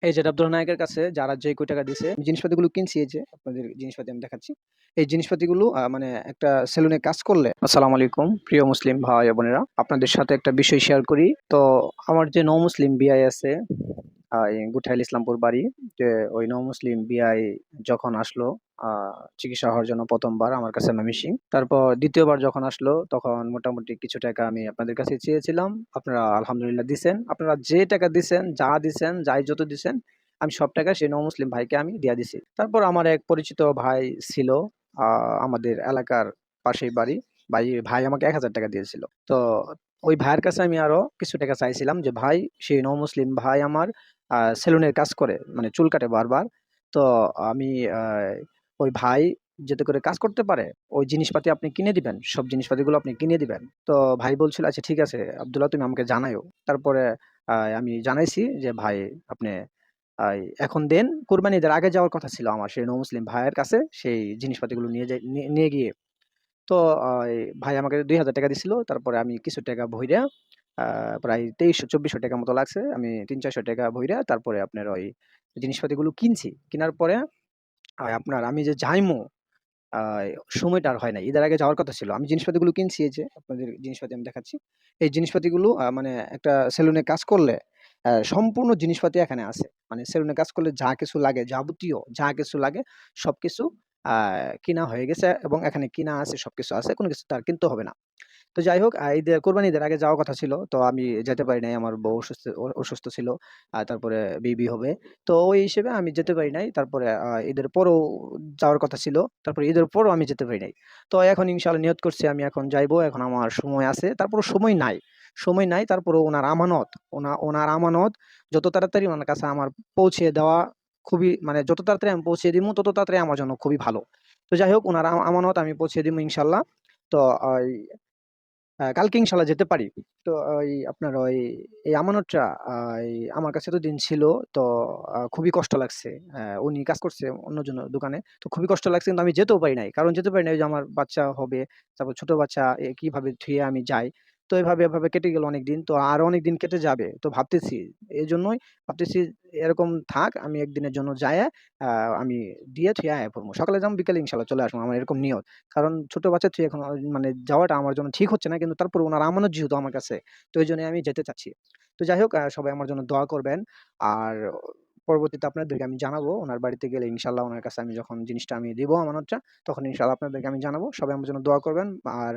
এই যে আব্দুল নায়কের কাছে যারা যে কয় টাকা দিছে, জিনিসপাতিগুলো কিনছি। এই যে আপনাদের জিনিসপাতি আমি দেখাচ্ছি। এই জিনিসপাতিগুলো মানে একটা সেলুনে কাজ করলে। আসসালামু আলাইকুম প্রিয় মুসলিম ভাই ও বোনেরা। আপনাদের সাথে একটা বিষয় শেয়ার করি। তো আমার যে নও-মুসলিম বিআই আছে, এই গুঠাইল ইসলামপুর বাড়ি। যে ওই নও-মুসলিম বিআই যখন আসলো আ চিকিৎসা হওয়ার জন্য ১ম বার আমার কাছে ময়মনসিং। তারপর ২য় বার যখন আসলো তখন মোটামুটি কিছু টাকা আমি আপনাদের কাছে চেয়েছিলাম। আপনারা আলহামদুলিল্লাহ দিছেন। আপনারা যে টাকা দিছেন, যাই যত দিছেন, আমি সব টাকা সেই নও-মুসলিম ভাইকে আমি দিয়া দিছি। তারপর আমার এক পরিচিত ভাই ছিল, আ আমাদের এলাকার পাশেই বাড়ি। ভাই আমাকে ৳১,০০০ দিয়েছিল। তো ওই ভাইয়ের কাছে আমি আরো কিছু টাকা চাইছিলাম যে, ভাই সেই নও-মুসলিম ভাই আমার সেলুনের কাজ করে, মানে চুল কাটে বারবার। তো আমি আ ওই ভাই যাতে করে কাজ করতে পারে, ওই জিনিসপাতি আপনি কিনে দিবেন। সব জিনিসপাতিগুলো আপনি কিনে দিবেন। তো ভাই বলছিল, "আচ্ছা ঠিক আছে আব্দুল্লাহ, তুমি আমাকে জানাইও।" তারপরে আমি জানাইছি যে, "ভাই আপনি এখন দেন।" কোরবানি ঈদের আগে যাওয়ার কথা ছিল আমার সেই নও-মুসলিম ভাইয়ের কাছে সেই জিনিসপাতিগুলো নিয়ে গিয়ে। তো ভাই আমাকে ৳২,০০০ দিছিল। তারপরে আমি কিছু টাকা ভইরা আ প্রায় ৳২৩০০-২৪০০ মতো লাগছে। আমি ৳৩00-৪০০ ভইরা তারপরে আপনার ওই জিনিসপাতিগুলো কিনছি। কিনার পরে আপনার আমি যে যাইমু, আ সময়টা আর হয় নাই। ঈদের আগে যাওয়ার কথা ছিল। আমি জিনিসপাতিগুলো কিনছি। এই যে আপনাদের জিনিসপাতি আমি দেখাচ্ছি। এই জিনিসপাতিগুলো মানে একটা সেলুনে কাজ করলে সম্পূর্ণ জিনিসপাতি এখানে আছে। মানে সেলুনে কাজ করলে যা কিছু লাগে, যাবতীয় যা কিছু লাগে সবকিছু আ কিনা হয়ে গেছে এবং এখানে কিনা আছে, সবকিছু আছে। কোন কিছু তো আর কিনতে হবে না। তো যাই হোক, কোরবানি ঈদের আগে যাওয়ার কথা ছিল। তো আমি যেতে পারি নাই। আমার বউ অসুস্থ ছিল। তারপরে বেবি হবে। তো ওই হিসেবে আমি যেতে পারি নাই। তারপরে ঈদের পরেও যাওয়ার কথা ছিল। তারপরে ঈদের পরেও আমি যেতে পারি নাই। তো এখন ইনশাআল্লাহ নিয়ত করছি আমি এখন যাইবো। এখন আমার সময় আছে। তারপরেও সময় নাই। সময় নাই, তারপরেও উনার আমানত যত তাড়াতাড়ি উনার কাছে আমার পৌঁছে দেওয়া খুবই, মানে যত তাড়াতাড়ি আমি পৌঁছে দিমু তত তাড়াতাড়ি আমার জন্য খুবই ভালো। তো যাই হোক, উনার আমানত আমি পৌঁছে দিমু ইনশাআল্লাহ। তো ওই কালকে ইনশাআল্লাহ যেতে পারি। তো আপনার এই আমানতটা আ এই আমার কাছে এতদিন ছিল। তো খুবই কষ্ট লাগছে। উনি কাজ করছে অন্যজনের দোকানে। তো খুবই কষ্ট লাগছে, কিন্তু আমি যেতেও পারি নাই। কারণ যেতে পারি নাই, ওই যে আমার বাচ্চা হবে। তারপর ছোট বাচ্চা কিভাবে থুয়ে আমি যাই। তো এভাবে কেটে গেল অনেকদিন। তো আরো অনেকদিন কেটে যাবে। তো ভাবতেছি, এজন্যই ভাবতেছি এরকম থাক, আমি একদিনের জন্য যাইয়া আ আমি দিয়ে থুইয়া আয়া পড়মু। সকালে যাবো, বিকালে ইনশাআল্লাহ চলে আসবো। আমার এরকম নিয়ত। কারণ ছোট বাচ্চা থুয়ে এখন মানে যাওয়াটা আমার জন্য ঠিক হচ্ছে না। কিন্তু তারপরেও উনার আমানত যেহেতু আমার কাছে, তো এইজন্যই আমি যেতে চাচ্ছি। তো যাই হোক, সবাই আমার জন্য দোয়া করবেন। আর পরবর্তীতে আপনাদেরকে আমি জানাবো, উনার বাড়িতে গেলে ইনশাআল্লাহ উনার কাছে আমি যখন জিনিসটা আমি দিব আমানতটা, তখন ইনশাআল্লাহ আপনাদেরকে আমি জানাবো। সবাই আমার জন্য দোয়া করবেন। আর